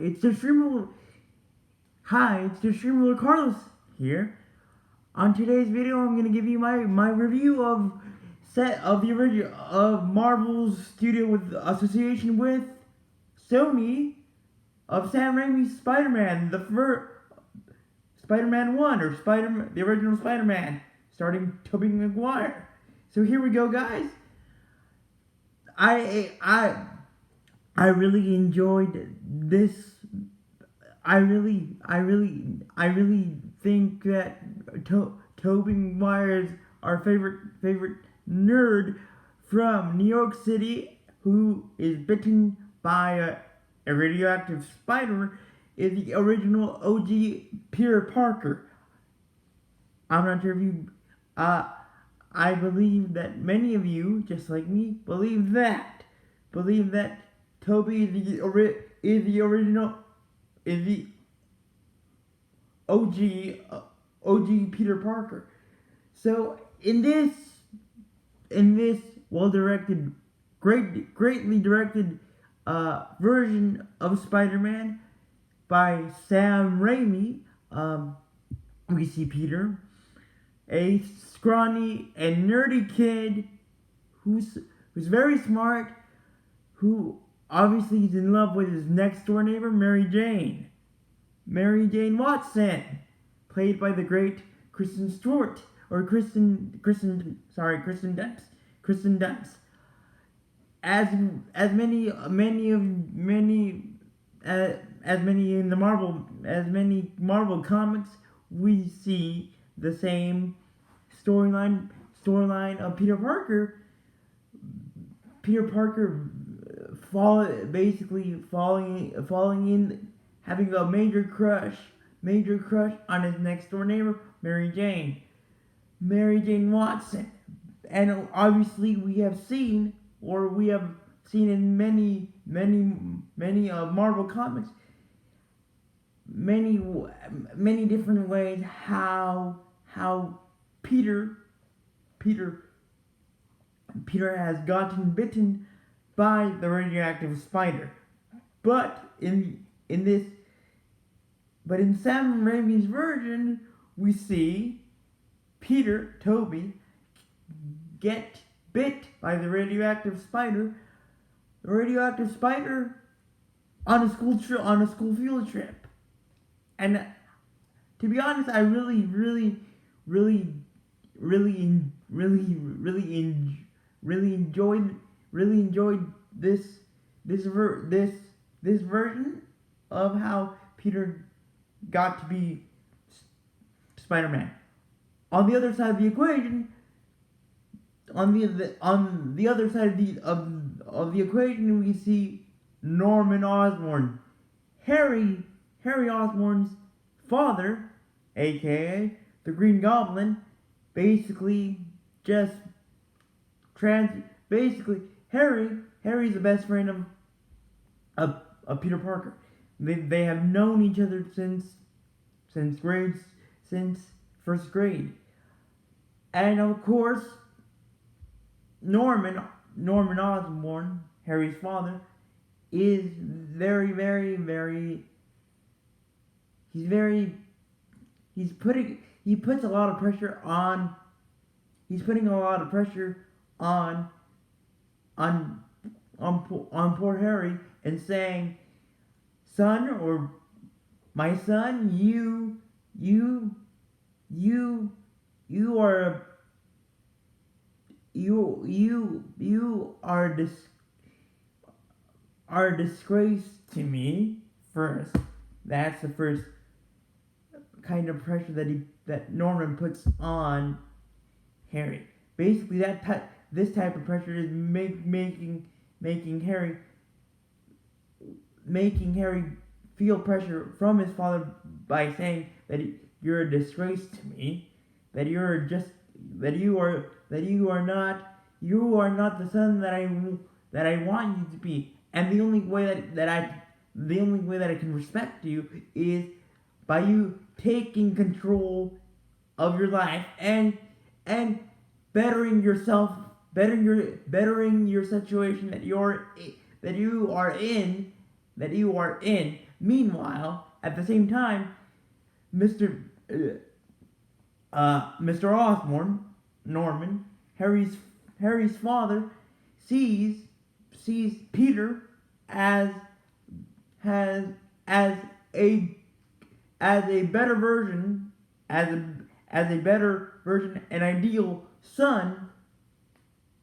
it's the streamer. Hi, it's the streamer Carlos here. On today's video, I'm gonna give you my review of the original of Marvel's studio with association with Sony of Sam Raimi's Spider-Man, the first Spider-Man 1 or the original Spider-Man, starring Tobey Maguire. So here we go, guys. I really enjoyed this. I really think that Tobey Maguire is our favorite nerd from New York City who is bitten by a radioactive spider is the original OG Peter Parker. I'm not sure if you I believe that many of you, just like me, believe that Toby is the original, is the OG Peter Parker. So in this well-directed, greatly directed version of Spider-Man by Sam Raimi, we see Peter, a scrawny and nerdy kid who's very smart, who obviously is in love with his next door neighbor, Mary Jane Watson, played by the great Kristen Stewart, or Kristen Dunst. As many Marvel comics, we see the same storyline of Peter Parker falling in, having a major crush on his next door neighbor, Mary Jane Watson. And obviously we have seen in many Marvel comics many different ways how Peter has gotten bitten by the radioactive spider. But in Sam Raimi's version, we see Toby, get bit by the radioactive spider on a school field trip. And to be honest, I really enjoyed this version of how Peter got to be Spider-Man. On the other side of the equation, we see Norman Osborn, Harry Osborn's father, aka the Green Goblin. Basically Harry's the best friend of Peter Parker. They have known each other since first grade. And of course, Norman Osborn, Harry's father, is he's putting a lot of pressure on poor Harry, and saying, son, or my son, you are a disgrace to me. First, that's the first kind of pressure that Norman puts on Harry. Basically, this type of pressure is making Harry feel pressure from his father by saying that you're a disgrace to me, that you are not the son that I want you to be, and the only way that I can respect you is by you taking control of your life and bettering yourself, bettering your situation that you are in meanwhile, at the same time, Mr. Mr. Osborn, Norman, Harry's father, sees Peter as has as a better version, as a better version, an ideal son,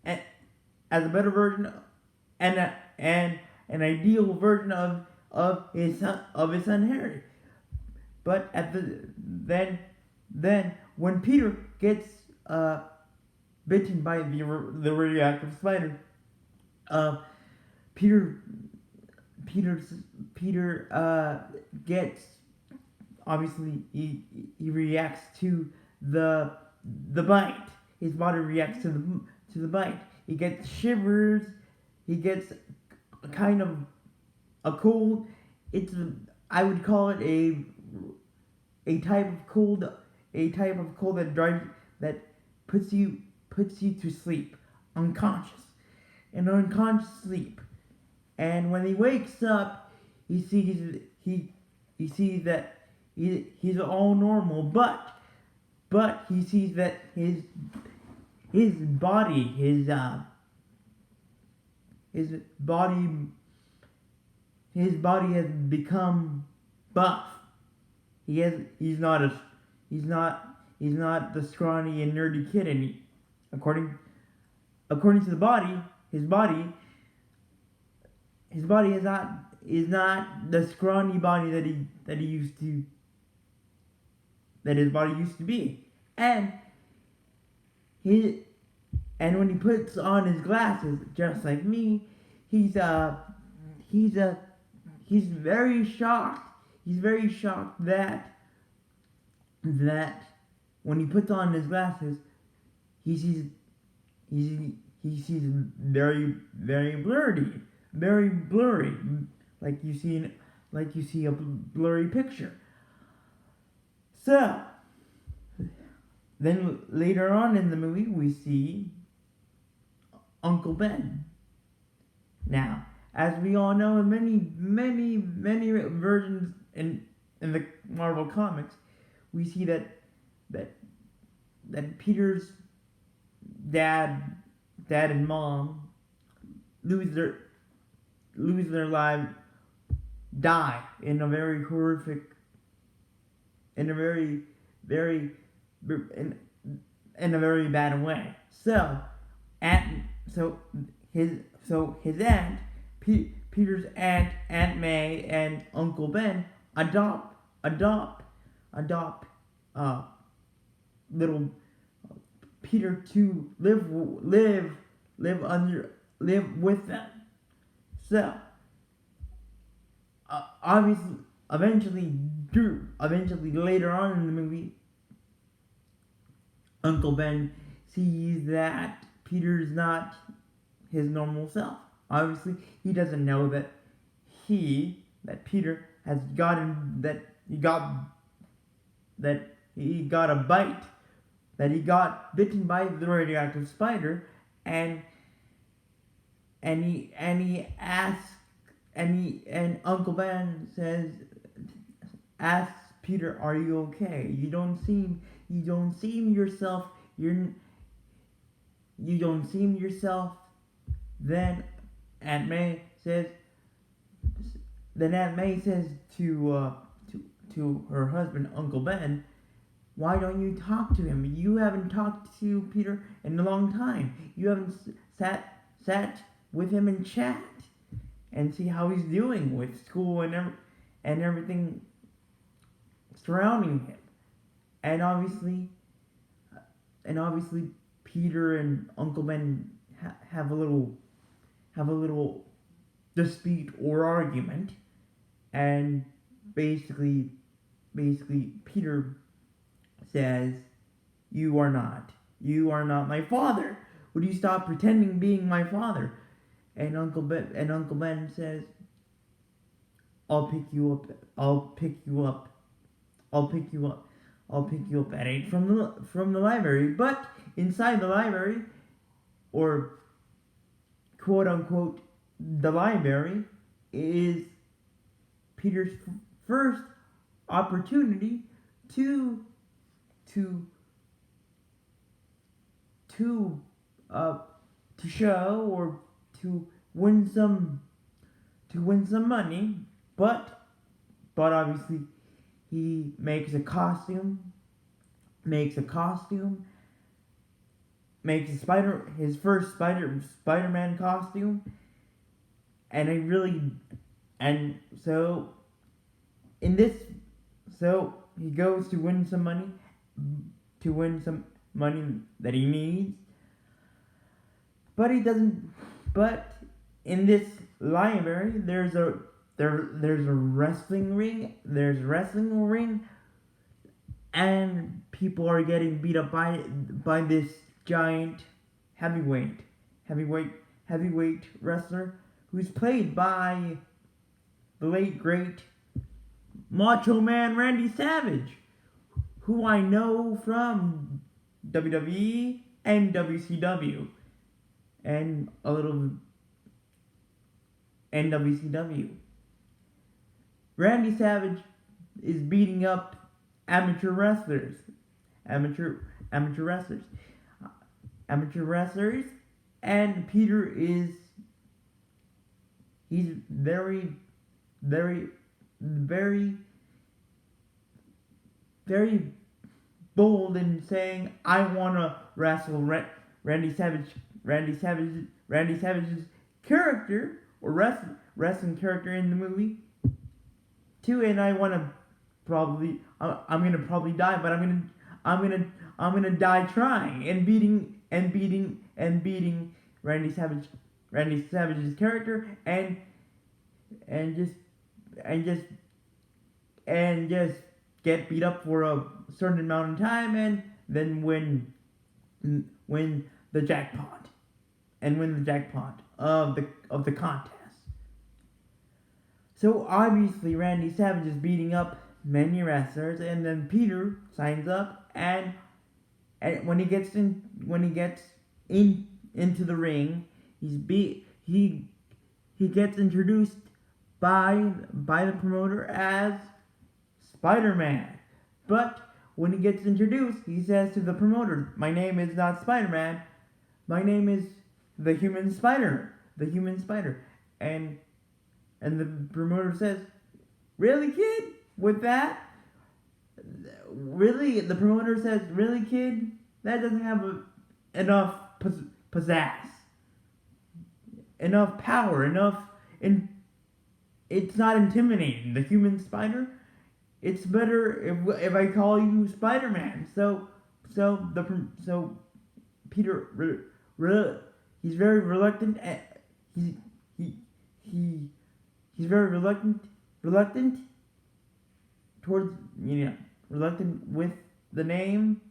as a better version, and an ideal version of his son Harry. But at then when Peter gets bitten by the radioactive spider, Peter gets, obviously he reacts to the bite. His body reacts to the bite. He gets shivers. He gets a kind of a cold. I would call it a type of cold that puts you to sleep, unconscious, an unconscious sleep. And when he wakes up, he sees that he's all normal, but he sees that his body has become buff. He's not the scrawny and nerdy kid anymore. According to the body, his body is not the scrawny body that his body used to be. And when he puts on his glasses, just like me, he's very shocked. He's very shocked that when he puts on his glasses, he sees very blurry, like you see a blurry picture. So then later on in the movie, we see Uncle Ben. Now, as we all know, in many versions in the Marvel comics, we see that Peter's dad and mom lose their lives, die in a very horrific, in a very bad way. So his aunt, Peter's Aunt May, and Uncle Ben adopt little Peter to live with them. So obviously, eventually later on in the movie, Uncle Ben sees that Peter's not his normal self. Obviously, he doesn't know that Peter has he got a bite, that he got bitten by the radioactive spider, and Uncle Ben asks Peter, "Are you okay? You don't seem yourself. You don't seem yourself." Then Aunt May says to her husband, Uncle Ben, "Why don't you talk to him? You haven't talked to Peter in a long time. You haven't sat with him and chat and see how he's doing with school and everything surrounding him." And obviously Peter and Uncle Ben have a little dispute or argument, and basically Peter says, you are not my father. Would you stop pretending being my father?" And Uncle Ben says, I'll pick you up at 8 from the library." But inside the library, or quote unquote the library, is Peter's first opportunity to to to to show or to win some money, but obviously he makes a costume, makes his first Spider-Man costume, and so he goes to win some money that he needs, but he doesn't. But in this library, there's a wrestling ring. And people are getting beat up by this giant heavyweight wrestler who's played by the late great Macho Man Randy Savage, who I know from WWE and WCW and a little WCW. Randy Savage is beating up amateur wrestlers, and Peter he's very bold in saying, I want to wrestle Randy Savage's character or wrestling character in the movie too, and I want to I'm gonna probably die, but I'm gonna die trying and beating Randy Savage's character and just get beat up for a certain amount of time and then win the jackpot of the contest. So obviously Randy Savage is beating up many wrestlers, and then Peter signs up, and when he gets into the ring, he gets introduced by the promoter as Spider-Man. But when he gets introduced, he says to the promoter, "My name is not Spider-Man. My name is the Human Spider." And the promoter says, "Really, kid? With that? Really?" The promoter says, "Really, kid? That doesn't have enough pizzazz, enough power, it's not intimidating. The Human Spider? It's better if I call you Spider-Man." So Peter, he's very reluctant. He's very reluctant towards, reluctant with the name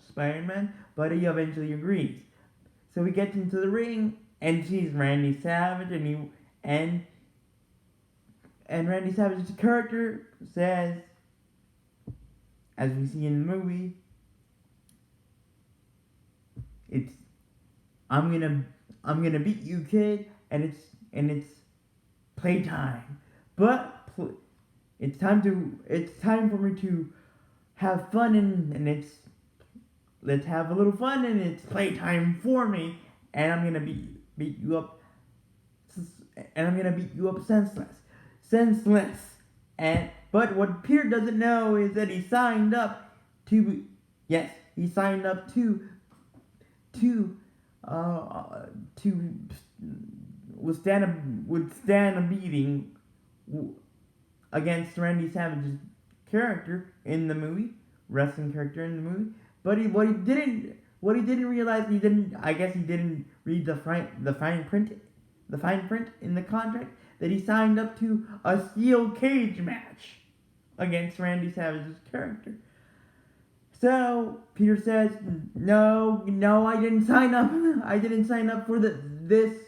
Spider-Man, but he eventually agrees. So he gets into the ring and sees Randy Savage, and Randy Savage's character says, as we see in the movie, I'm gonna beat you, kid, and it's playtime. But it's time for me to have fun, and let's have a little fun, and it's playtime for me, and I'm gonna beat you up senseless. But what Peter doesn't know is that he signed up to withstand a beating against Randy Savage's character in the movie, wrestling character in the movie. But what he didn't realize, he didn't read the fine print in the contract, that he signed up to a steel cage match against Randy Savage's character. So Peter says, "No, I didn't sign up. I didn't sign up for this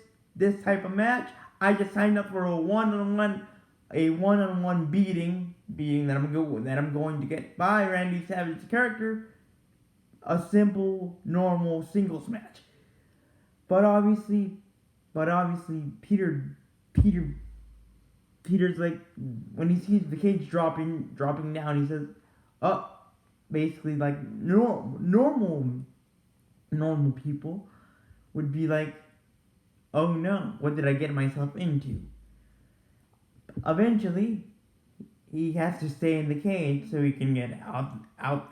type of match. I just signed up for a one-on-one beating that I'm going to get by Randy Savage's character, a simple, normal singles match." But obviously, Peter Peter's like, when he sees the cage dropping down, he says, "Oh," basically like normal people would be like, "Oh no, what did I get myself into?" Eventually, he has to stay in the cage so he can get out of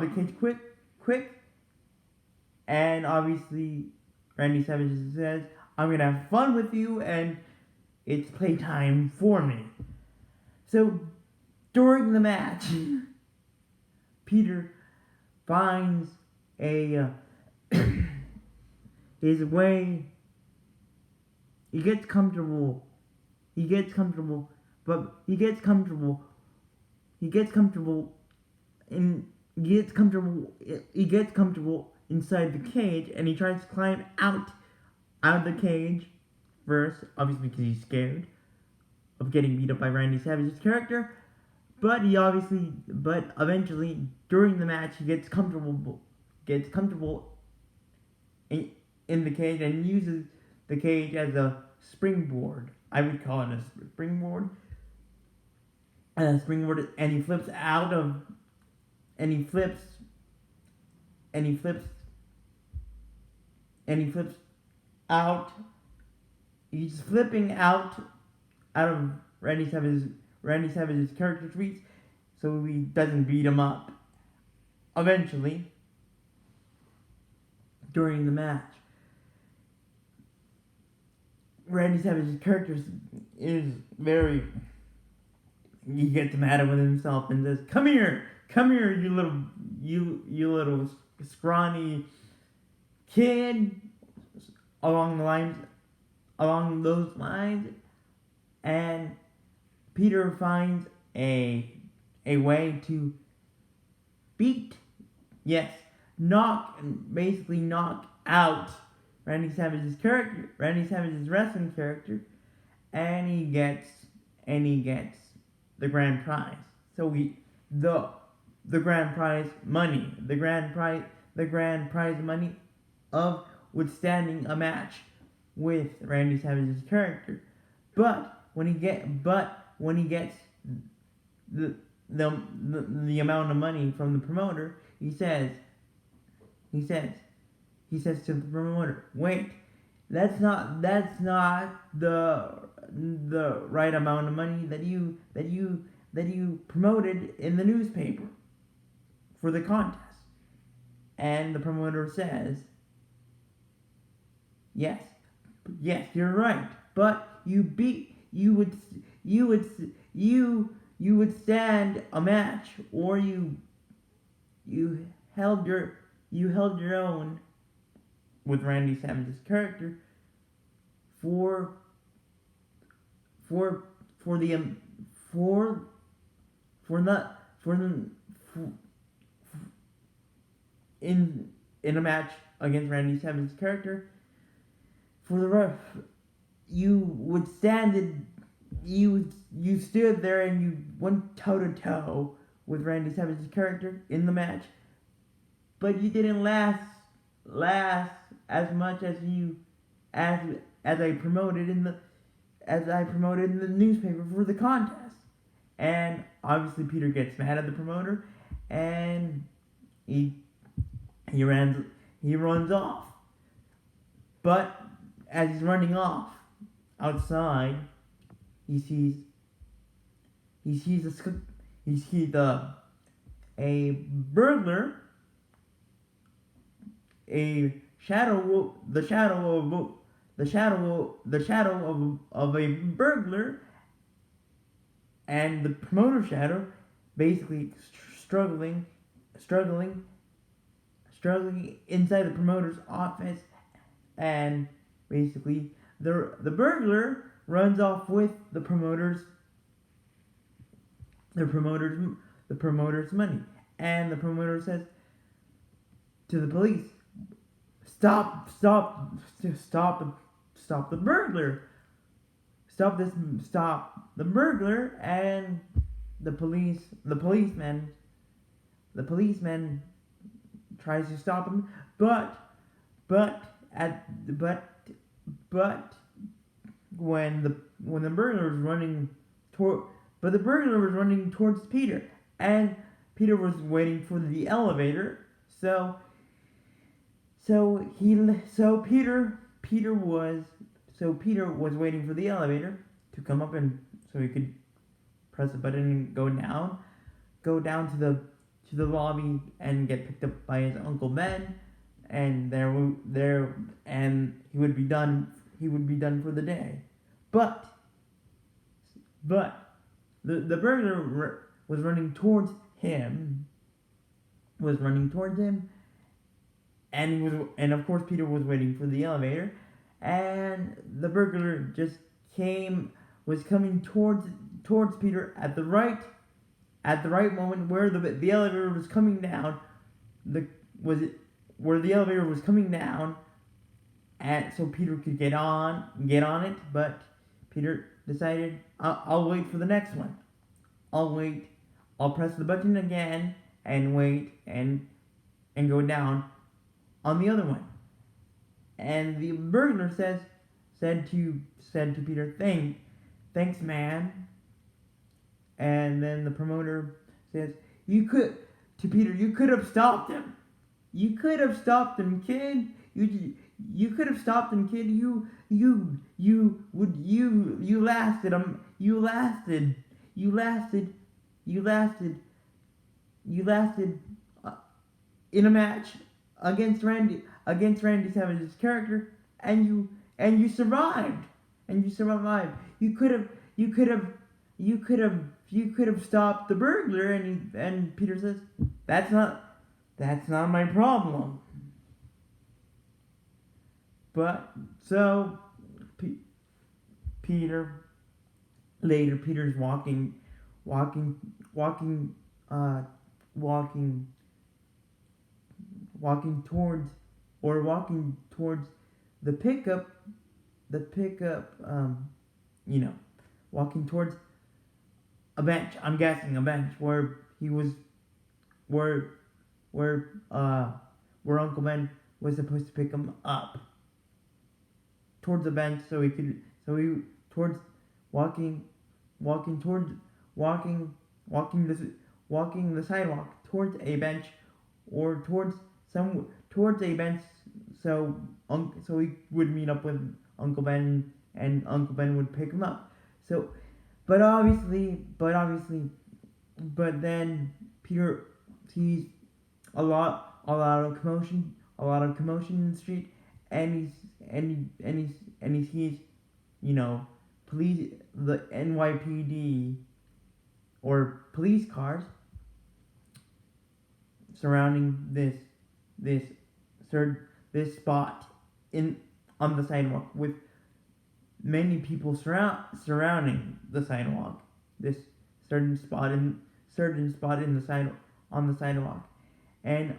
the cage quick. And obviously, Randy Savage says, "I'm gonna have fun with you, and it's playtime for me." So during the match, Peter finds a his way. He gets comfortable. He gets comfortable, but he gets comfortable. He gets comfortable in. He gets comfortable inside the cage, and he tries to climb out of the cage first, obviously because he's scared of getting beat up by Randy Savage's character. But eventually, during the match, he gets comfortable in the cage and uses the cage as a springboard. I would call it a springboard. And he flips out of, and he flips out. He's flipping out of Randy Savage's character tweets, so he doesn't beat him up. Eventually, during the match, Randy Savage's character is very. He gets mad with himself and says, "Come here, you little scrawny kid," along those lines, and Peter finds a way to knock out Randy Savage's wrestling character, and he gets the grand prize. So the grand prize money of withstanding a match with Randy Savage's character. But when he gets the amount of money from the promoter, he says to the promoter, "Wait, that's not the right amount of money that you promoted in the newspaper for the contest." And the promoter says, "Yes, you're right, but you would stand a match, or you held your own with Randy Savage's character for in a match against Randy Savage's character. For the ref, you stood there and you went toe to toe with Randy Savage's character in the match, but you didn't last as much as I promoted in the newspaper for the contest." And obviously Peter gets mad at the promoter, and he runs off. But as he's running off outside, he sees a burglar, the shadow of a burglar, and the promoter shadow basically struggling inside the promoter's office, and basically the burglar runs off with the promoter's money, and the promoter says to the police, stop the burglar, stop the burglar." And the policeman tries to stop him, but when the burglar was running toward, but the burglar was running towards Peter, and Peter was waiting for the elevator. So Peter was waiting for the elevator to come up, and so he could press a button and go down to the lobby and get picked up by his Uncle Ben, and and he would be done for the day. But the burglar was running towards him, and of course Peter was waiting for the elevator, and the burglar just was coming towards Peter at the right moment where the elevator was coming down. Where the elevator was coming down, and so Peter could get on it, but Peter decided, I'll wait for the next one. I'll wait. I'll press the button again and wait and go down on the other one. And the burglar said to Peter, thanks, man. And then the promoter says, you could have stopped him. You could have stopped him, kid. You could have stopped him, kid. You lasted him. You lasted in a match against Randy Savage's character, and you survived. You could have stopped the burglar, and Peter says, that's not my problem. But so Peter's walking towards the pickup, walking towards a bench. I'm guessing a bench where he was, where Uncle Ben was supposed to pick him up. Towards the bench, walking the sidewalk towards a bench, or towards a bench, so he would meet up with Uncle Ben, and Uncle Ben would pick him up. So, but then Peter sees a lot of commotion in the street, and he sees, police, the NYPD or police cars surrounding this spot on the sidewalk, with many people surrounding the sidewalk. This certain spot in the sidewalk, and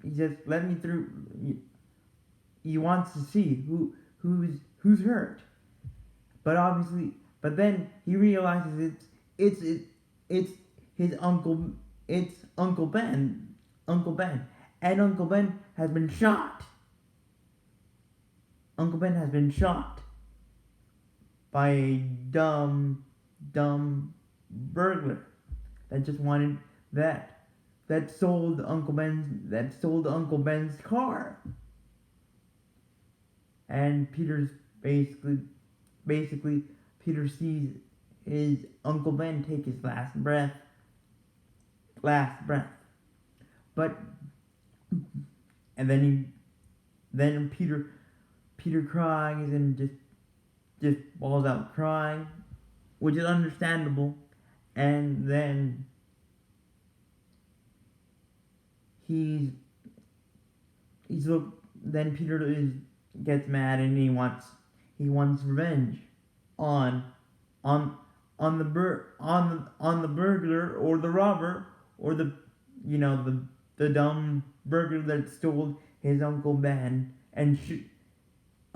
he says, "Let me through." He wants to see who's hurt, but then he realizes it's his uncle. It's Uncle Ben, and Uncle Ben has been shot. Uncle Ben has been shot by a dumb burglar that just wanted that sold Uncle Ben's car. And Peter's basically Peter sees his Uncle Ben take his last breath. But and then Peter cries and just balls out crying, which is understandable. And then then Peter gets mad, and he wants revenge on the burglar, or the robber, or the dumb burglar that stole his Uncle Ben and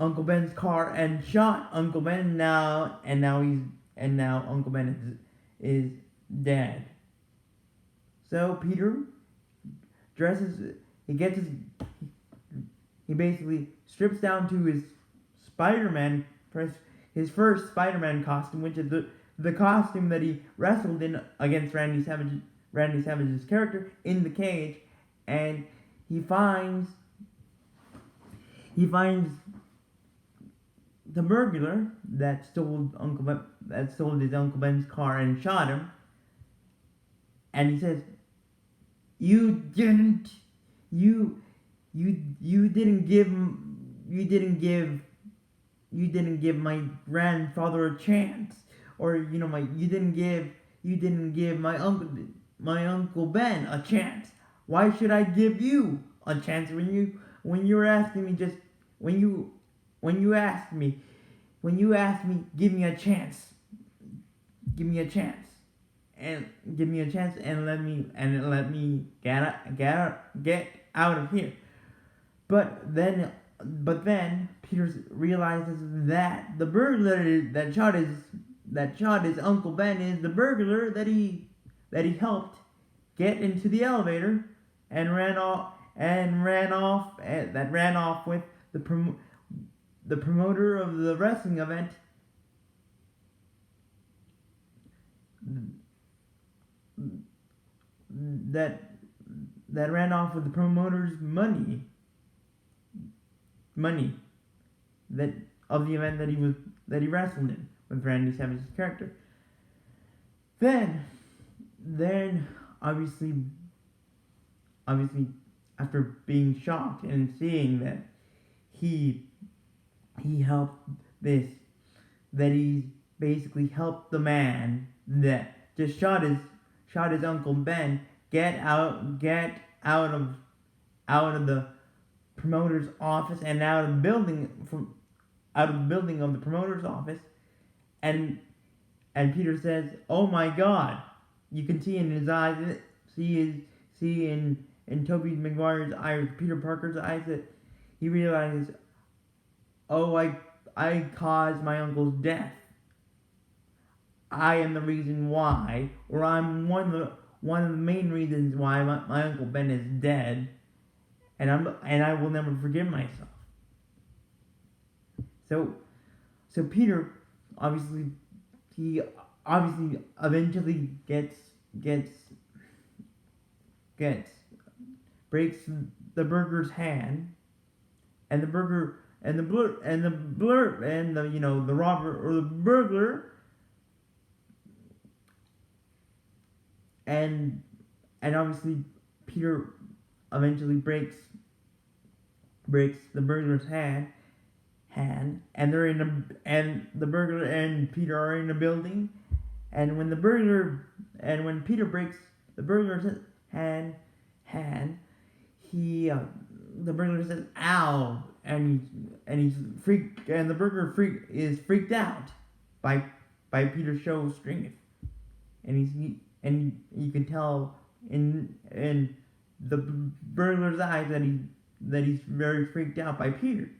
Uncle Ben's car and shot Uncle Ben. Now Uncle Ben is dead. So Peter he basically strips down to his Spider-Man his first Spider-Man costume, which is the costume that he wrestled in against Randy Savage's character in the cage, and he finds the burglar that stole his Uncle Ben's car and shot him, and he says, "You didn't you you didn't give my grandfather a chance, or you didn't give my Uncle Ben a chance. Why should I give you a chance when you were asking me just when you asked me give me a chance, give me a chance and let me get out of here." But then Peter realizes that the burglar that shot his Uncle Ben is the burglar that he helped get into the elevator and ran off with the promoter of the wrestling event, that ran off with the promoter's money that of the event that he wrestled in with Randy Savage's character. Then obviously after being shocked and seeing that he helped that he basically helped the man that just shot his Uncle Ben get out of the promoter's office and out of the building of the promoter's office, and Peter says, "Oh my God!" You can see in his eyes, see in Tobey Maguire's eyes, Peter Parker's eyes, that he realizes, "Oh, I caused my uncle's death. I am the reason why, or I'm one of the main reasons why my Uncle Ben is dead, and I will never forgive myself." So Peter obviously eventually breaks the burglar's hand, and the robber or the burglar, and obviously Peter eventually breaks the burglar's hand, and the burglar and Peter are in a building, and when Peter breaks the burglar's hand, the burglar says, "Ow," and the burglar is freaked out by Peter's show of strength, and you can tell in the burglar's eyes that he's very freaked out by Peter,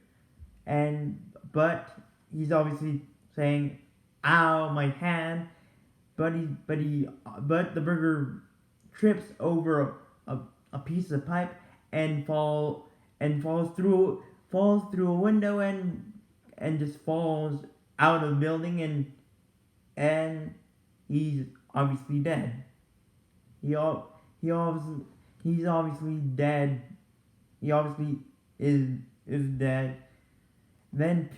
but he's obviously saying, "Ow, my hand," but the burglar trips over a piece of pipe and falls through a window and just falls out of the building, and he's obviously dead. He's obviously dead. He obviously is dead. Then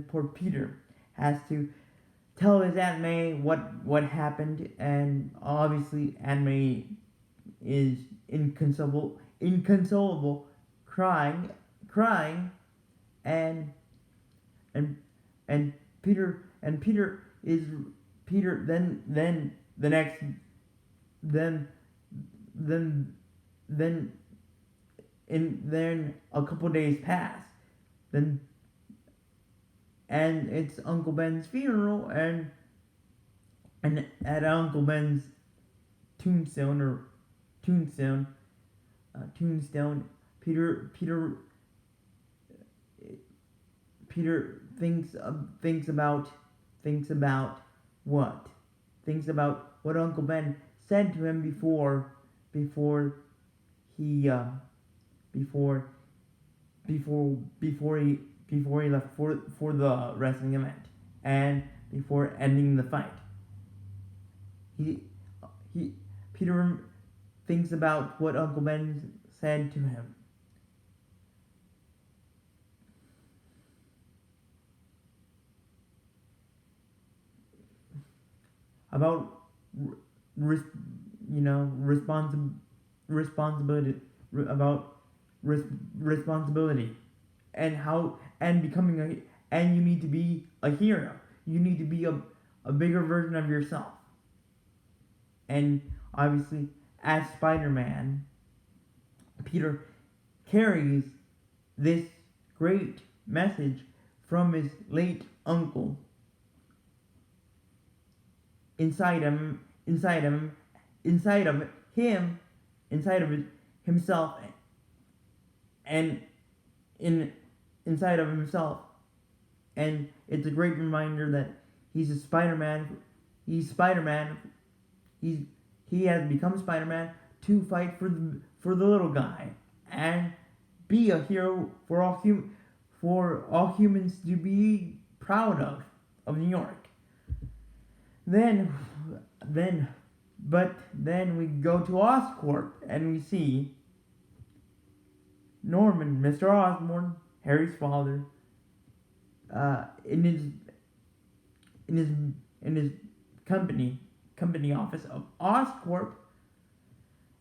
poor Peter has to tell his Aunt May what happened, and obviously Aunt May is inconsolable, crying, and Peter then a couple days pass, and it's Uncle Ben's funeral, and at Uncle Ben's tombstone, Peter thinks about what Uncle Ben said to him before he before he left for the wrestling event, and before ending the fight. He Peter thinks about what Uncle Ben said to him. About responsibility, about responsibility, and how and becoming and you need to be a hero. You need to be a bigger version of yourself. And obviously, as Spider-Man, Peter carries this great message from his late uncle inside him, inside him, inside of him, inside of himself, and inside of himself. And it's a great reminder that he's a Spider-Man. He's Spider-Man. He has become Spider-Man to fight for the little guy and be a hero for all humans to be proud of New York. Then we go to Oscorp and we see Norman, Mr. Osborn, Harry's father, in his company office of Oscorp,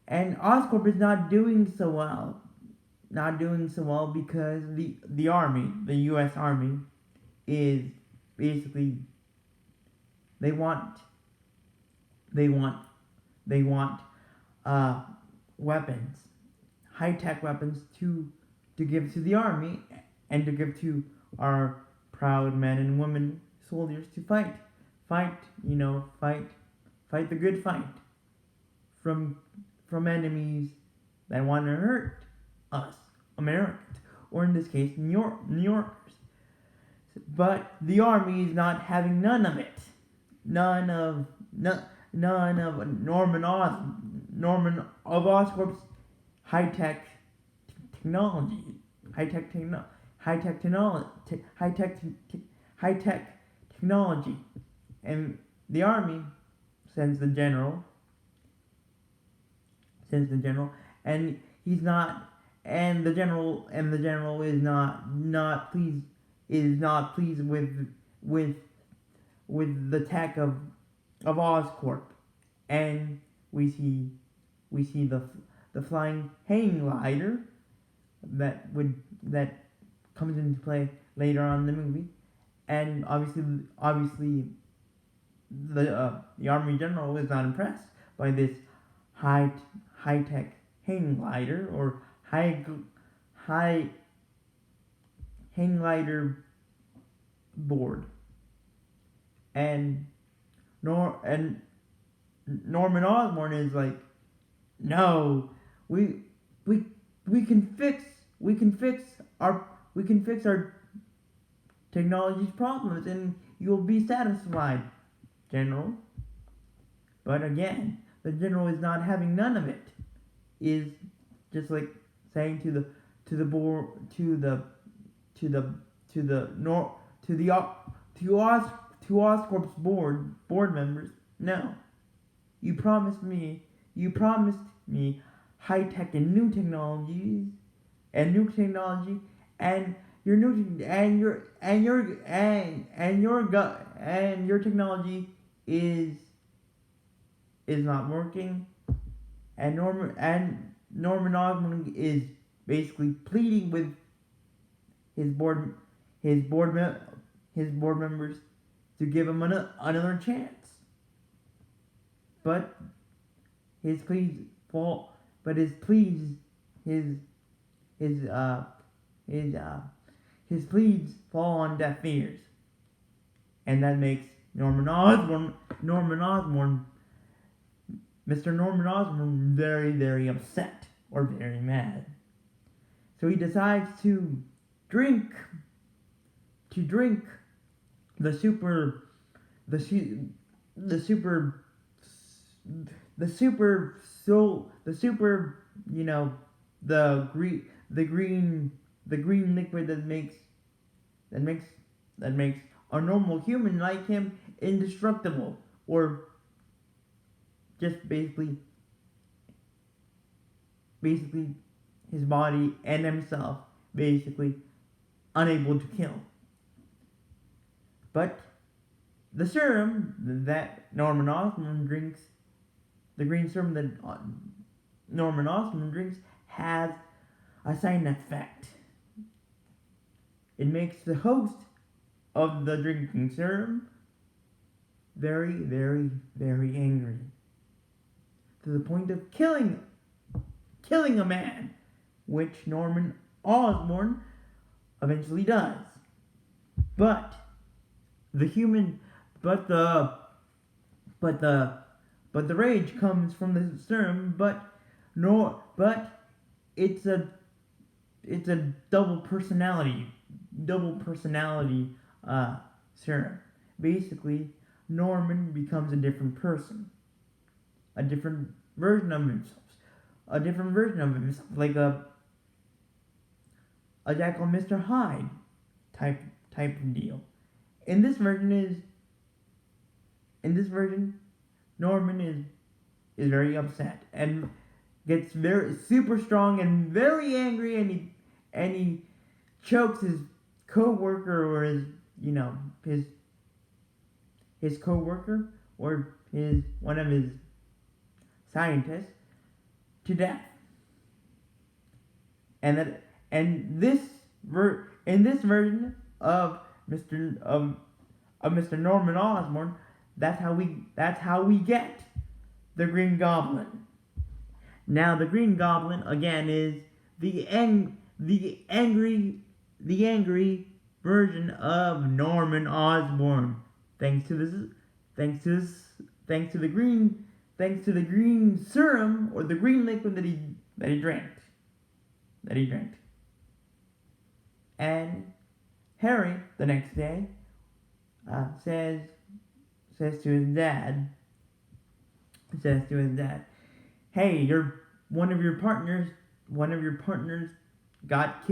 and Oscorp is not doing so well. Not doing so well because the army, the U.S. Army, is basically they want weapons, high-tech weapons to give to the army and to give to our proud men and women soldiers to fight the good fight from enemies that want to hurt us Americans, or in this case New Yorkers. But the army is not having none of it. None of Norman of Oscorp's high-tech technology, high-tech technology, and the army sends the general, and he's not, and the general is not pleased with the tech of Oscorp, and we see the flying hang glider that comes into play later on in the movie, and obviously the army general is not impressed by this high tech hang glider or high hang glider board, and Norman Osborn is like, no, we can fix our technology's problems and you'll be satisfied, General. But again, the general is not having none of it. Is just like saying to Oscorp's board members, no, you promised me high tech and new technology, and your technology is not working, and Norman Osborn is basically pleading with his board members to give him another chance. But his pleas fall. But his pleas fall on deaf ears, and that makes Mr. Norman Osborn very, very upset or very mad. So he decides to drink the super green liquid that makes that makes that makes a normal human like him indestructible, or just basically his body and himself basically unable to kill. But the serum that Norman Osborn drinks, the green serum that Norman Osborn drinks, has a side effect. It makes the host of the drinking serum very, very, very angry, to the point of killing a man, which Norman Osborn eventually does. But the human, but the rage comes from the serum. But it's a double personality serum. Basically, Norman becomes a different person, a different version of himself, like a Jekyll and Mr. Hyde type of deal. In this version, Norman is very upset and gets very super strong and very angry, and he chokes his co-worker, or his co-worker, or one of his scientists, to death. In this version of Mr. Norman Osborn, that's how we get the Green Goblin. Now, the Green Goblin again is the angry version of Norman Osborn, thanks to the green serum, or the green liquid that he drank. And Harry, the next day, says to his dad, "Hey, one of your partners got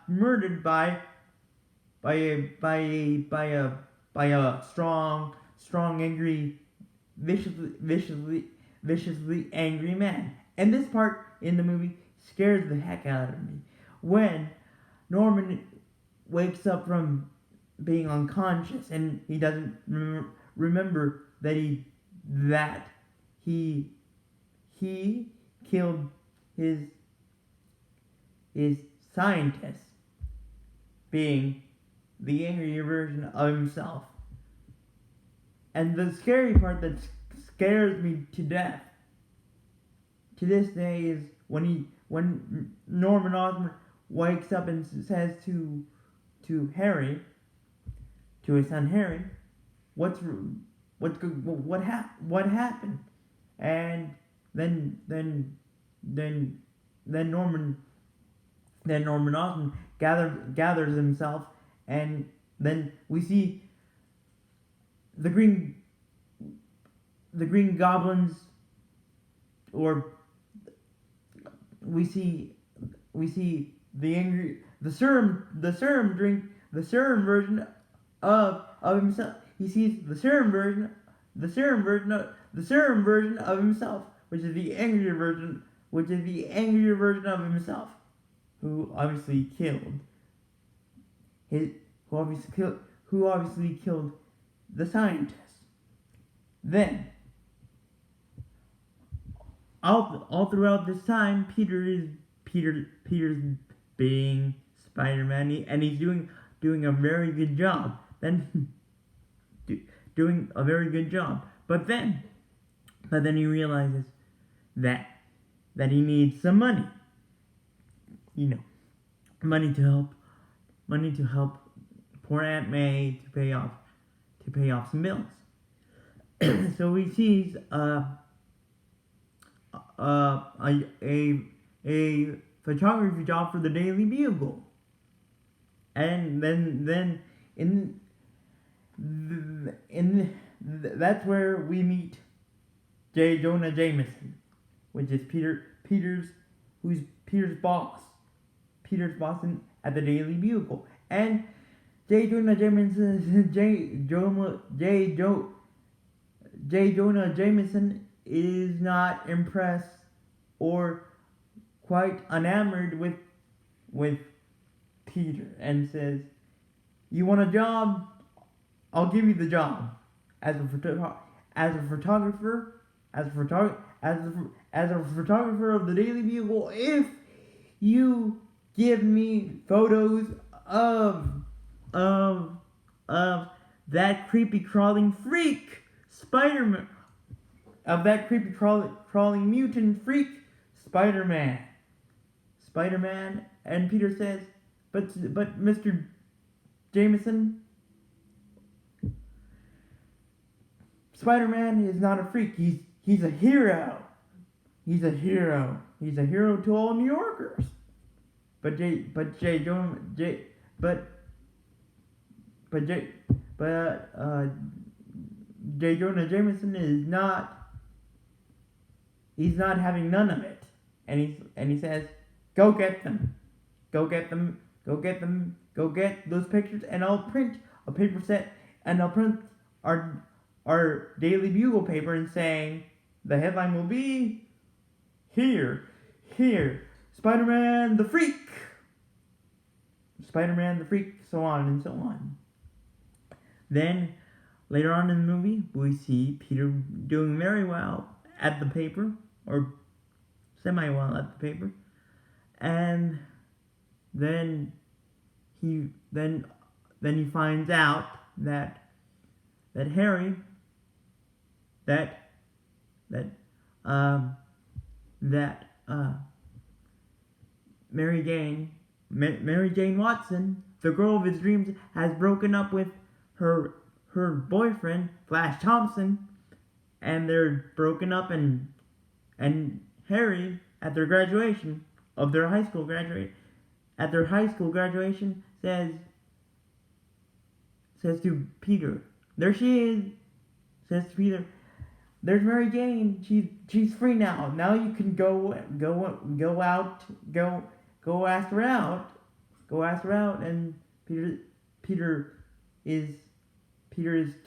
murdered by a strong, angry, viciously angry man." And this part in the movie scares the heck out of me. When Norman wakes up from being unconscious and he doesn't remember that he killed his scientist, being the angrier version of himself. And the scary part that scares me to death to this day is when Norman Osborn wakes up and says to Harry, to his son Harry, what happened? And then Norman Osborn gathers himself, and then we see the Green Goblins, or we see the serum version of himself. He sees the serum version of himself, which is the angrier version of himself, who obviously killed the scientist. Then, all throughout this time, Peter's being Spider-Man, and he's doing a very good job. But then he realizes that he needs some money. Money to help poor Aunt May to pay off some bills. So he sees a photography job for the Daily Bugle, and then that's where we meet J. Jonah Jameson, which is Peter's boss. at the Daily Bugle. And J. Jonah Jameson, J. Jonah Jameson is not impressed or quite enamored with Peter, and says, "You want a job? I'll give you the job as a photographer of the Daily Bugle if you give me photos of that creepy crawling freak Spider-Man, of that creepy crawling mutant freak Spider-Man." And Peter says, but Mr. Jameson, Spider-Man is not a freak. He's a hero. He's a hero. He's a hero to all New Yorkers. But J. Jonah Jameson is not. He's not having none of it. And he says, "Go get them. Go get them. Go get them. Go get those pictures, and I'll print a paper set, and I'll print our Daily Bugle paper, and saying the headline will be here, Spider-Man the Freak, so on and so on." Then later on in the movie, we see Peter doing very well at the paper, or semi-well at the paper, and then he finds out that Harry, Mary Jane Watson, the girl of his dreams, has broken up with her boyfriend Flash Thompson, and they're broken up, and Harry at their graduation of their high school graduation says to Peter, "There she is." Says to Peter, "There's Mary Jane. She's free now. Now you can go ask her out. And Peter is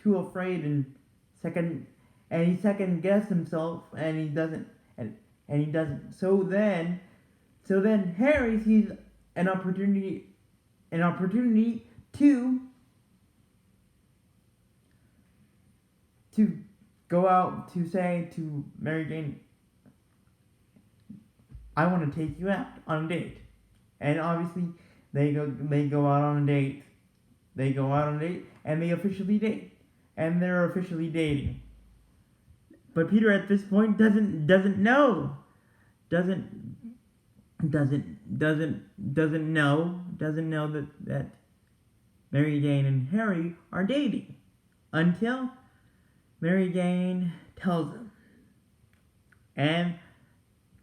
too afraid, and he second guess himself, and he doesn't. So then Harry sees an opportunity to go out to say to Mary Jane, "I want to take you out on a date." And obviously they go out on a date. And they officially date. And they're officially dating. But Peter at this point doesn't know that Mary Jane and Harry are dating until Mary Jane tells him. And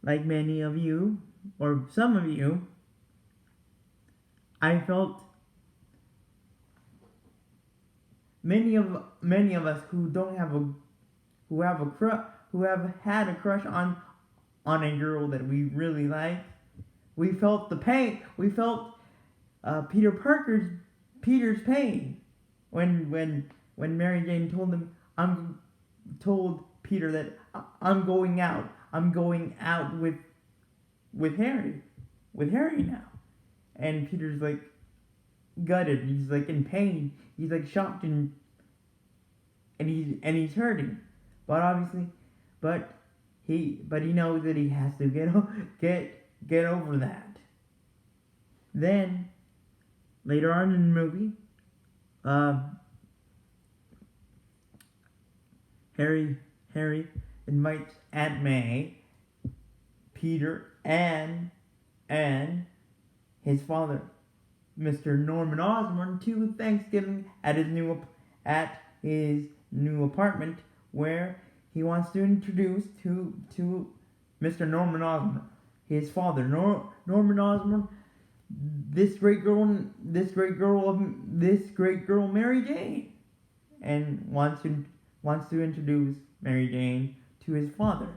like many of you, or some of you, I felt many of us who have had a crush on a girl that we really like, we felt the pain. We felt Peter's pain when Mary Jane told Peter that I'm going out with Harry now. And Peter's like gutted. He's like in pain. He's like shocked and he's hurting. But he knows that he has to get over that. Then later on in the movie, Harry invites Aunt May, Peter, and his father, Mr. Norman Osborn, to Thanksgiving at his new apartment, where he wants to introduce to Mr. Norman Osborn, his father, Norman Osborn, this great girl, Mary Jane, and wants to introduce Mary Jane to his father.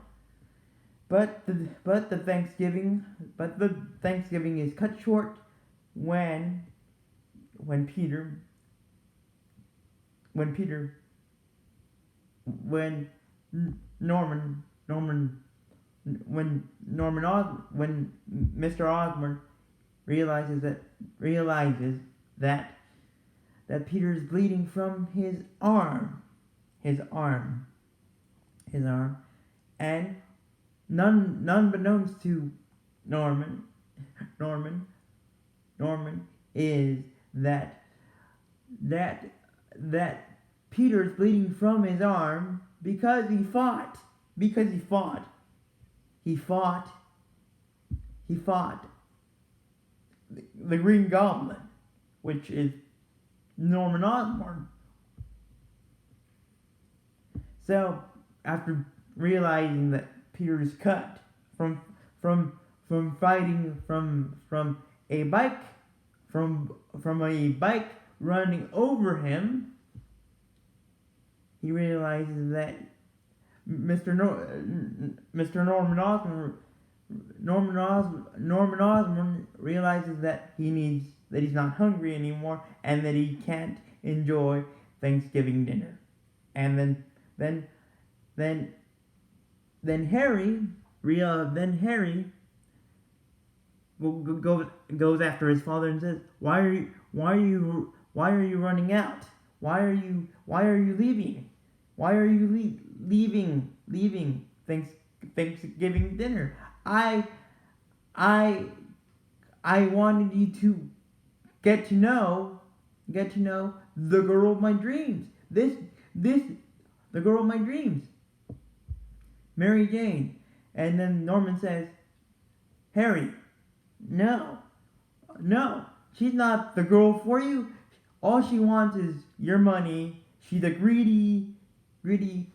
But the Thanksgiving is cut short when when Peter when Peter when Norman Norman when when Mr. Osborn realizes that Peter is bleeding from his arm, and none beknownst to Norman Norman Norman is that that Peter's bleeding from his arm because he fought the Green Goblin, which is Norman Osborn. So after realizing that Peter's cut from fighting from a bike running over him, he realizes that Mr. Norman Osborn realizes that he's not hungry anymore and that he can't enjoy Thanksgiving dinner. And then Harry goes after his father and says, why are you running out? Why are you leaving? Why are you leaving Thanksgiving dinner? I wanted you to get to know the girl of my dreams. The girl of my dreams, Mary Jane. And then Norman says, Harry, no, she's not the girl for you. All she wants is your money. She's a greedy, greedy,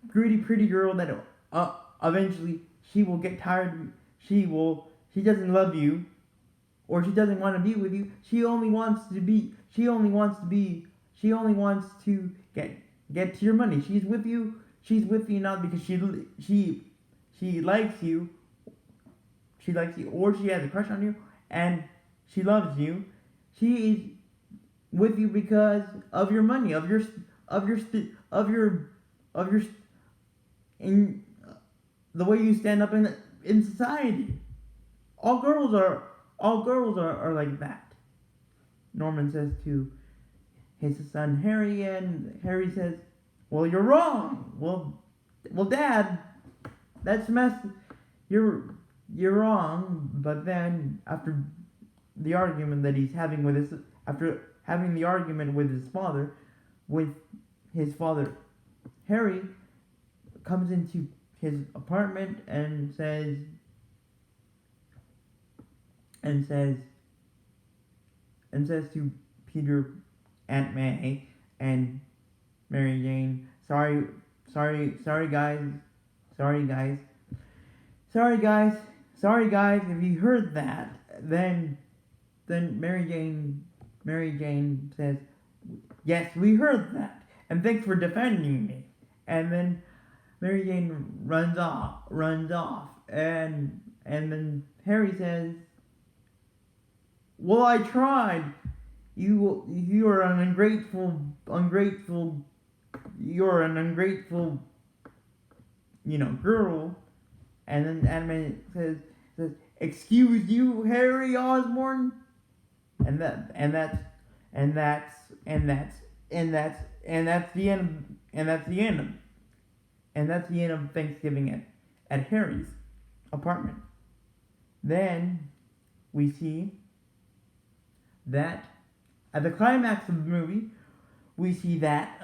pretty girl that eventually she will get tired. She doesn't love you, or she doesn't want to be with you. She only wants to get to your money. She's with you not because she likes you. She likes you, or she has a crush on you, and she loves you. She is with you because of your money, in the way you stand up in society. All girls are like that. Norman says to his son Harry, and Harry says, well, you're wrong. Well, Dad, that's messed. You're wrong. But then after the argument that he's having with his father, Harry comes into his apartment and says to Peter, Aunt May, and Mary Jane, sorry guys, if you heard that. Then Mary Jane says, yes, we heard that, and thanks for defending me. And then Mary Jane runs off, and then Harry says, well, I tried. You are an ungrateful. You're an ungrateful, girl. And then Anime says, excuse you, Harry Osborn. And that's the end of Thanksgiving at Harry's apartment. Then we see that at the climax of the movie, we see that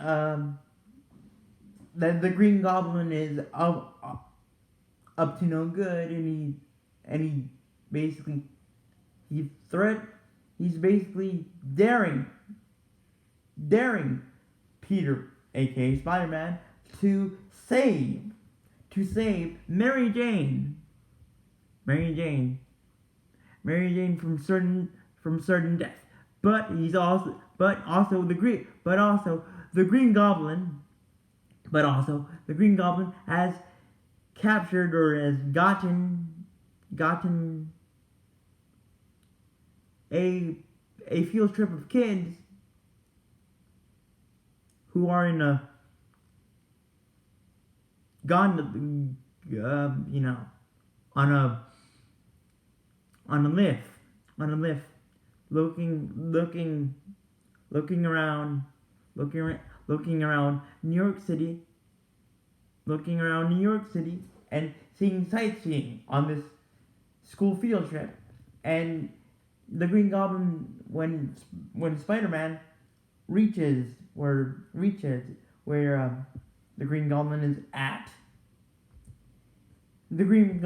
that the Green Goblin is up to no good, and he basically he's basically daring Peter, aka Spider-Man, to save Mary Jane from certain death. But also the Green Goblin has captured, or has gotten a field trip of kids who are in a gone on a lift looking around looking around New York City and seeing sightseeing on this school field trip. And the Green Goblin, when Spider-Man reaches where the Green Goblin is at, the Green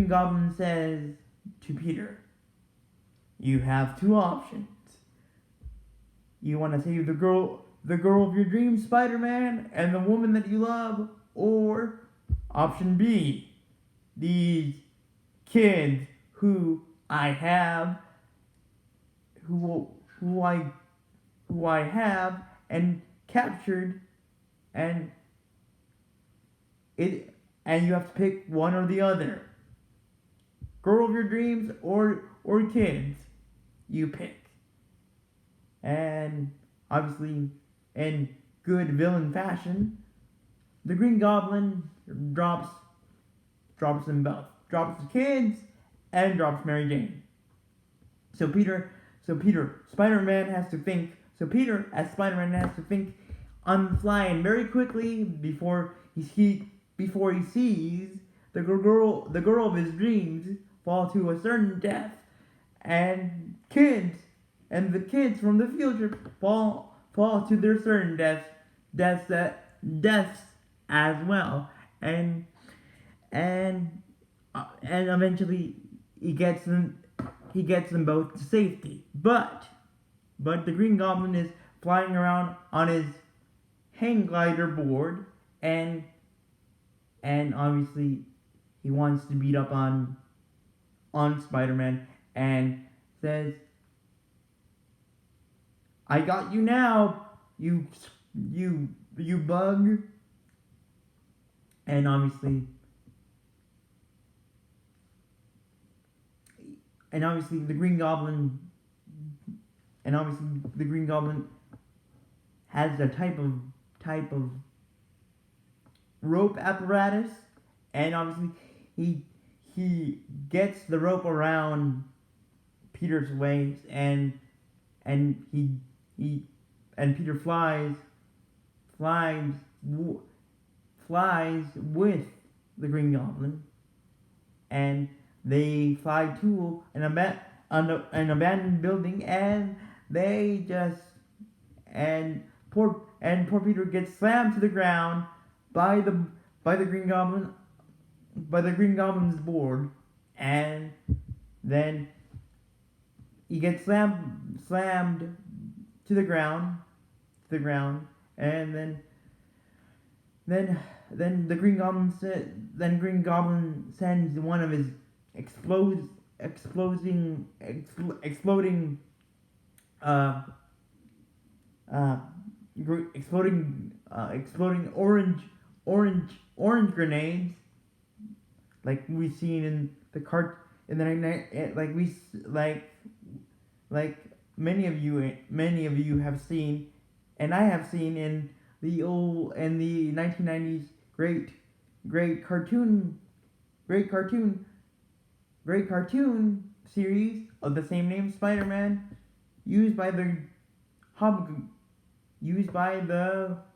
Goblin says to Peter, "You have two options. You want to save the girl of your dreams, Spider-Man, and the woman that you love, or option B, these kids who I have and captured, and you have to pick one or the other. Girl of your dreams or kids, you pick." And obviously, in good villain fashion, the Green Goblin drops them both. Drops the kids and drops Mary Jane. So Spider-Man has to think. So Peter, as Spider-Man, has to think on the fly and very quickly before he sees the girl of his dreams fall to a certain death, and the kids from the field trip fall to their certain deaths as well, and eventually he gets them both to safety. But the Green Goblin is flying around on his hang glider board, and obviously he wants to beat up on Spider-Man and says, "I got you now, you bug." And obviously the Green Goblin has a type of rope apparatus, and obviously he gets the rope around Peter's waist, and Peter flies with the Green Goblin, and they fly to an abandoned building, and poor Peter gets slammed to the ground by the Green Goblin's board, and then he gets slammed to the ground, and then the Green Goblin sends one of his exploding orange grenades, like we've seen in the like many of you have seen, and I have seen in the 1990s great cartoon series of the same name, Spider-Man, used by the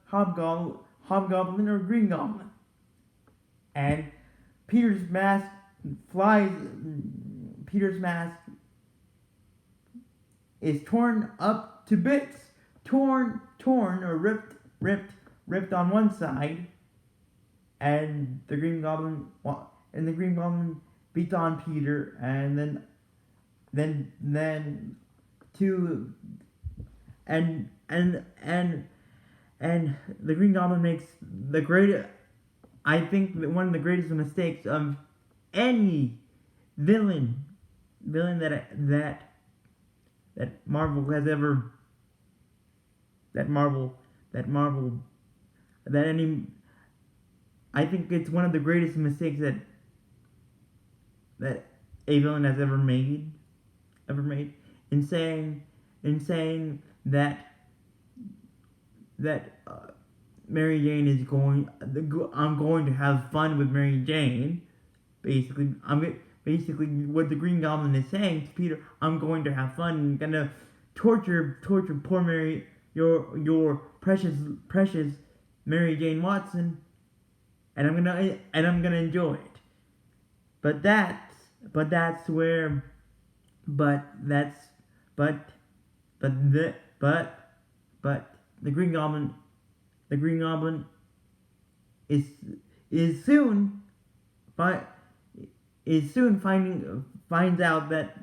Hobgoblin or Green Goblin. And Peter's mask is torn up to bits, torn or ripped on one side, and the Green Goblin beats on Peter, and then the Green Goblin makes one of the greatest mistakes of any villain that Marvel has ever I think it's one of the greatest mistakes that a villain has ever made, in saying that Mary Jane is going. I'm going to have fun with Mary Jane. Basically what the Green Goblin is saying to Peter. I'm going to have fun. I'm gonna torture poor Mary, your precious Mary Jane Watson, and I'm gonna enjoy it. But that's where but that's but but the Green Goblin is is soon fi- is soon finds out that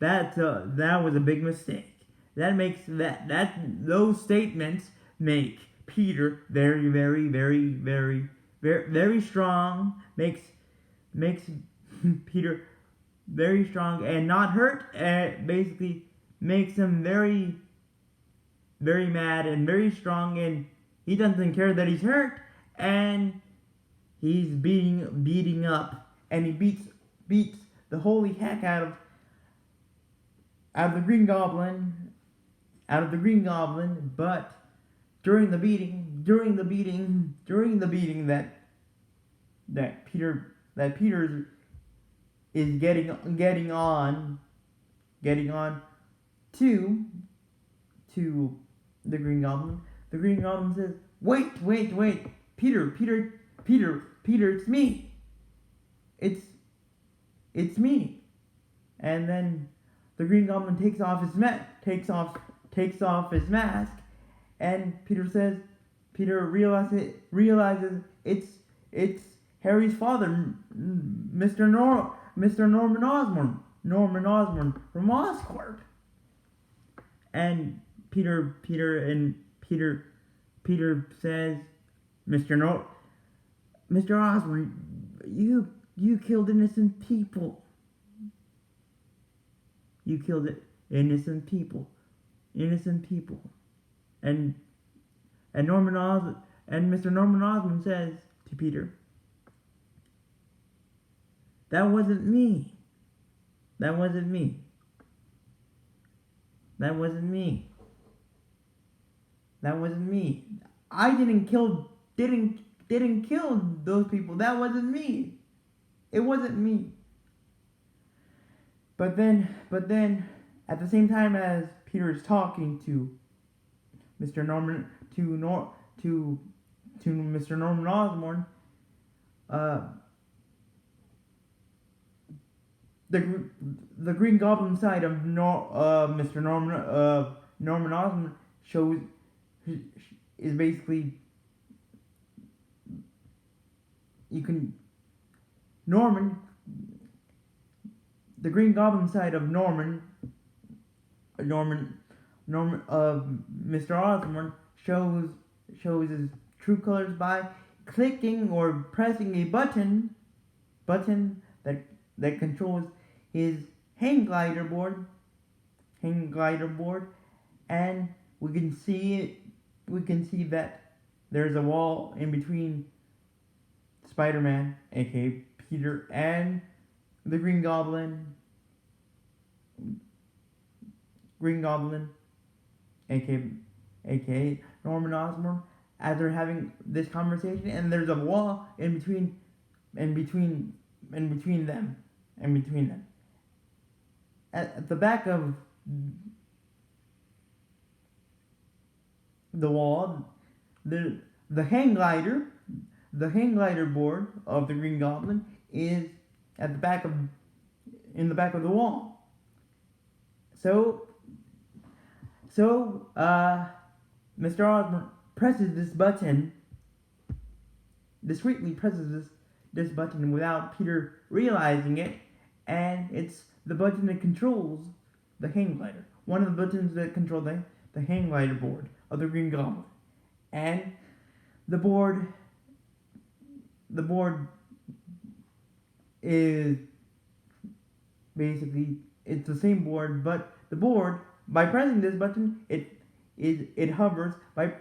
that was a big mistake. That makes those statements make Peter very strong. Makes Peter very strong and not hurt. Basically makes him very mad and very strong, and he doesn't care that he's hurt, and he's beating up, and he beats the holy heck out of the Green Goblin, but during the beating that Peter is getting on to the Green Goblin. The Green Goblin says, "Wait, Peter, it's me. It's me." And then the Green Goblin takes off his mask, and Peter realizes it's Harry's father, Mr. Norman Osborn from Oscorp. And Peter says, Mr. Osborn, you killed innocent people. You killed innocent people. And Mr. Norman Osborn says to Peter, that wasn't me. I didn't kill those people. That wasn't me. It wasn't me. But then at the same time as Peter is talking to Mr. Norman to Mr. Norman Osborn, the Green Goblin side of Mr. Norman Osborn is basically the Green Goblin side of Mr. Osborn shows his true colors by clicking or pressing a button that controls his hang glider board, and we can see that there's a wall in between Spider-Man, aka Peter, and the Green Goblin, aka Norman Osborn, as they're having this conversation, and there's a wall in between them. At the back of the wall, the hang glider board of the Green Goblin is in the back of the wall. So Mr. Osborn discreetly presses this button without Peter realizing it, and it's the button that controls the hang glider. One of the buttons that control the hang glider board of the Green Goblin. And the board is basically, it's the same board, but the board, by pressing this button, it hovers, but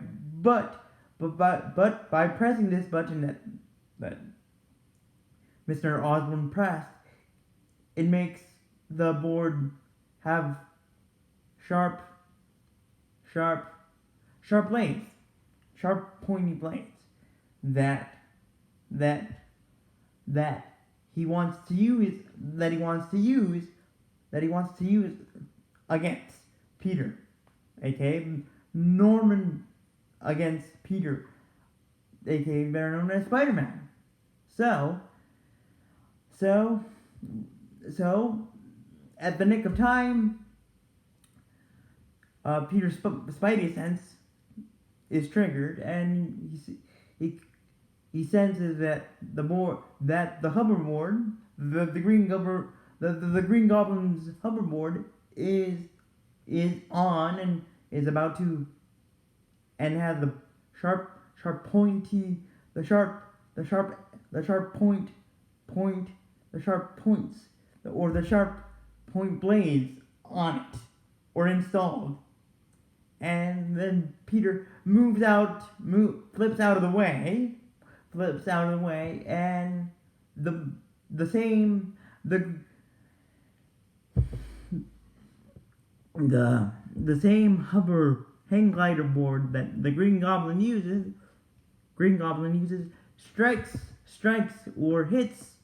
by pressing this button that Mr. Osborn pressed, it makes the board have sharp, sharp, sharp blades, sharp pointy blades that that that he wants to use against Peter, aka Norman, against Peter, aka better known as Spider-Man. So at the nick of time, Peter's Spidey sense is triggered, and he senses that the hoverboard, the Green Goblin's hoverboard is on and is about to, and has the sharp points or the sharp point blades on it, or installed. And then Peter flips out of the way, and the same hover hang glider board that the Green Goblin uses strikes or hits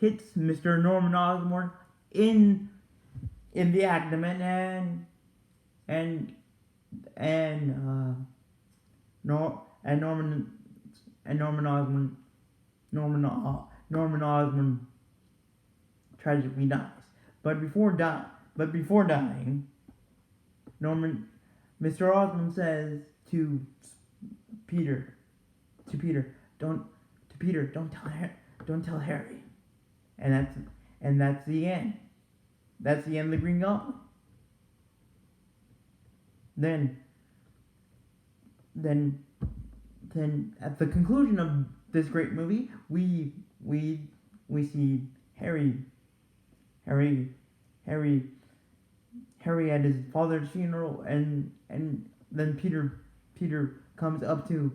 Mr. Norman Osborn in the abdomen, and Norman Osborn tragically dies. But before dying, Mr. Osborn says to Peter, don't tell Harry. And that's the end. That's the end of the Green Goblin. Then at the conclusion of this great movie, we see Harry at his father's funeral, and then Peter comes up to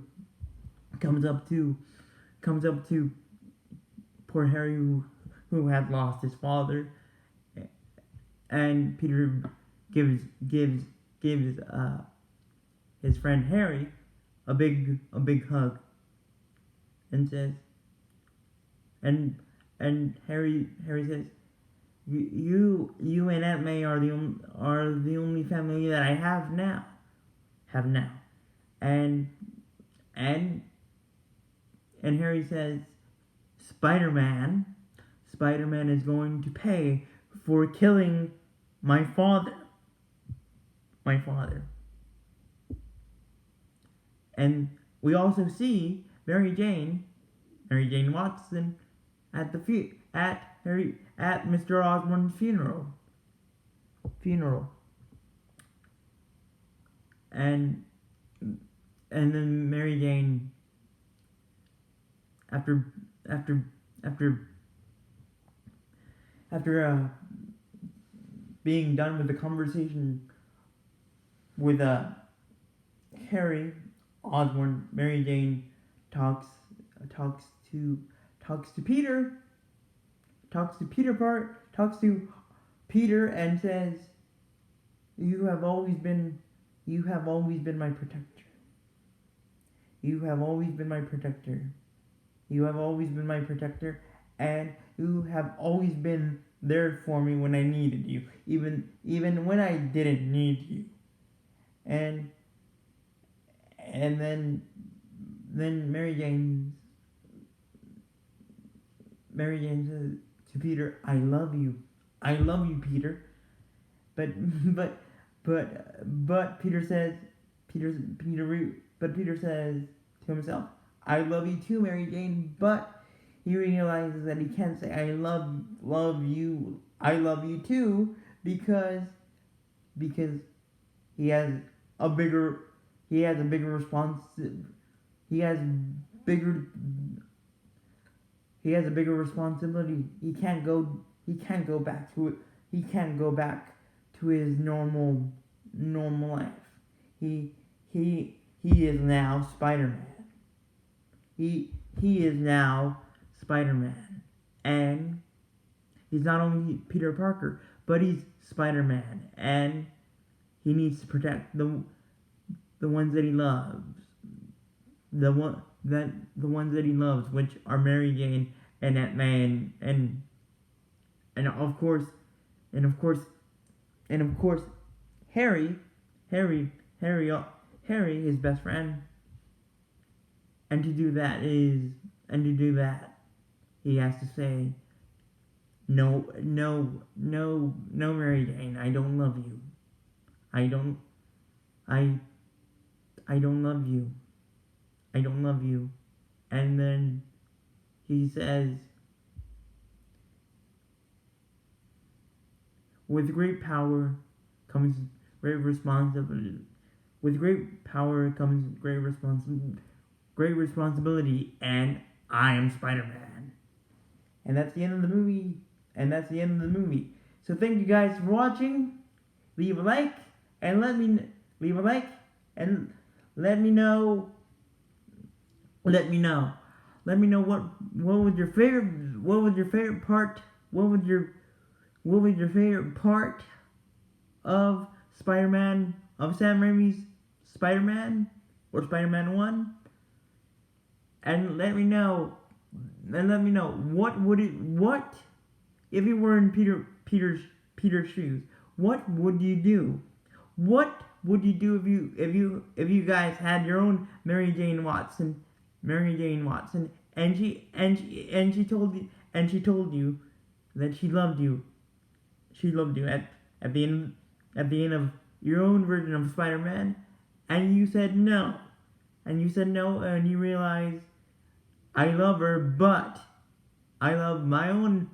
poor Harry who had lost his father, and Peter gives his friend Harry a big hug, and says, and Harry says, you and Aunt May are the only family that I have now, and Harry says, Spider-Man is going to pay for killing my father. And we also see Mary Jane Watson at Mr. Osborn's funeral. And then Mary Jane, after being done with the conversation with Harry Osborn, Mary Jane talks to Peter and says, you have always been my protector. You have always been my protector, and you have always been there for me when I needed you, even when I didn't need you. And then Mary Jane says to Peter, I love you, Peter. But Peter says to himself, I love you too, Mary Jane. But he realizes that he can't say I love you too, because he has a bigger responsibility. He can't go back to it. He can't go back to his normal life. He is now Spider-Man. He is now Spider-Man, and he's not only Peter Parker, but he's Spider-Man, and he needs to protect the ones that he loves, the ones that he loves, which are Mary Jane and Aunt May, and of course, and of course, and of course, Harry, Harry, Harry, Harry, his best friend. And to do that, he has to say, no, Mary Jane, I don't love you. I don't love you. I don't love you. And then he says, with great power comes great responsibility. With great power comes great responsibility, and I am Spider-Man. And that's the end of the movie. So thank you guys for watching. Leave a like and let me know. Let me know what was your favorite part of Spider-Man, of Sam Raimi's Spider-Man or Spider-Man 1. And let me know what if you were in Peter's shoes, what would you do? What would you do if you guys had your own Mary Jane Watson, and she told you that she loved you at the end of your own version of Spider-Man, and you said no, and you realized, I love her, but I love my own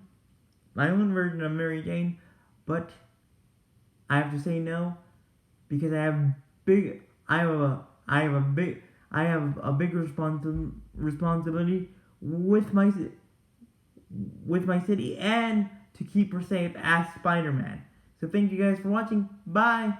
version of Mary Jane, but I have to say no because I have a big responsibility with my city and to keep her safe as Spider-Man. So thank you guys for watching. Bye.